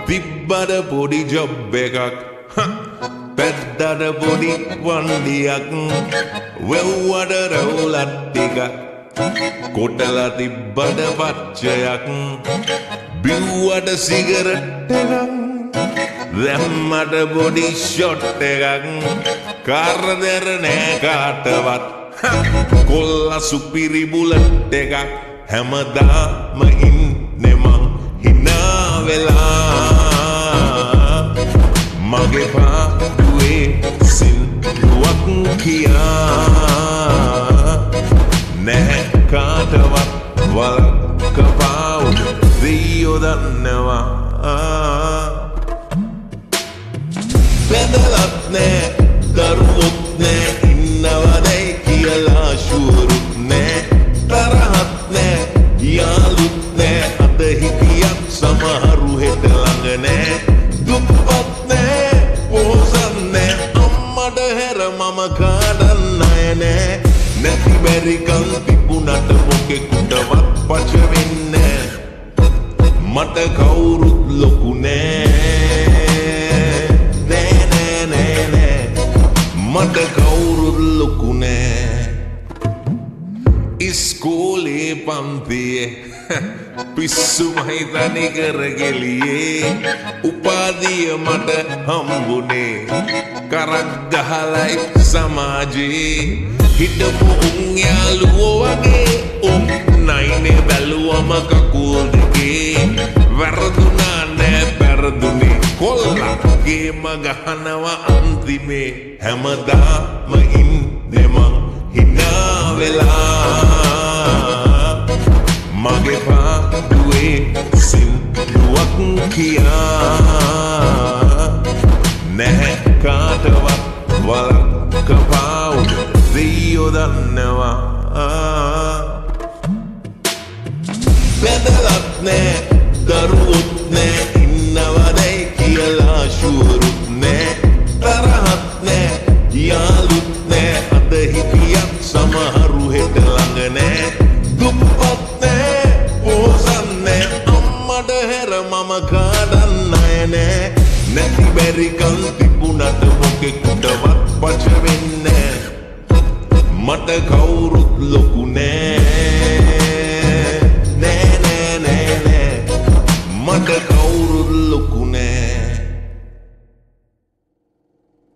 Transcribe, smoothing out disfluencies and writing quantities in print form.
Tibbada podi job ekak Peddada podi wandiyak Wewwada rawlat ටිකක් කොටලා තිබ්බද පච්චයක් බිව්වට cigarette එකක් දැම්මට body shot එකක් කරදර නෑ කාටවත් කොල්ලා සුපිරි බුලට් එකක් හැමදාම ඉන්නේ මං hina වෙලා මගේ පාඩුවේ සින්දුවක් කියා නැහැ කාටවත් වලක පාවුද දියෝ දන්නවා බැඳලත් නෑ දරුවොත් නෑ ඉන්නවදයි කියලා ෂුවරුත් නෑ තරහත් නෑ යාළුත් නෑ අද හිටියත් සමහරු හෙට ළඟ නෑ දුප්පත් නෑ පොහොසත් නෑ අම්මට හැර මම කාඩන්න අය නෑ නැති බැරිකම් තිබුණට මොකෙකුටවත් පච වෙන්නේ මට කවුරුත් ලොකු නෑ නෑ මට කවුරුත් ලොකු නෑ ඉස්කෝලේ පන්තියේ පිස්සුමයි තනි කරගෙලියේ උපාධිය මට හම්බුනේ කරක් ගහලයි සමාජේ හිටපු උන් යාළුවෝ වගේ උන් නයිනේ බැලුවම කකුල් දෙකේ වැරදුනා නෑ පෙරදුනේ කොල්ලා ගේම ගහනවා අන්තිමේ හැමදාම ඉන්නේ මං hina වෙලා මගේ පාඩුවේ සින්දුවක් කියා නැහැ කාටවත් වලක පාවුද දියෝ දන්නවා බැඳලත් නෑ දරුවොත් නෑ ඉන්නවදයි කියලා ෂුවරුත් නෑ තරහත් නෑ යාළුත් නෑ අද හිටියත් සමහරු හෙට ළඟ නෑ දුප්පත් නෑ පොහොසත් නෑ අම්මට හැර මම කාඩන්න අය නෑ නැති බැරිකම් තිබුණට මොකෙකුටවත් පච වෙන්නේ මට කවුරුත් ලොකු නෑ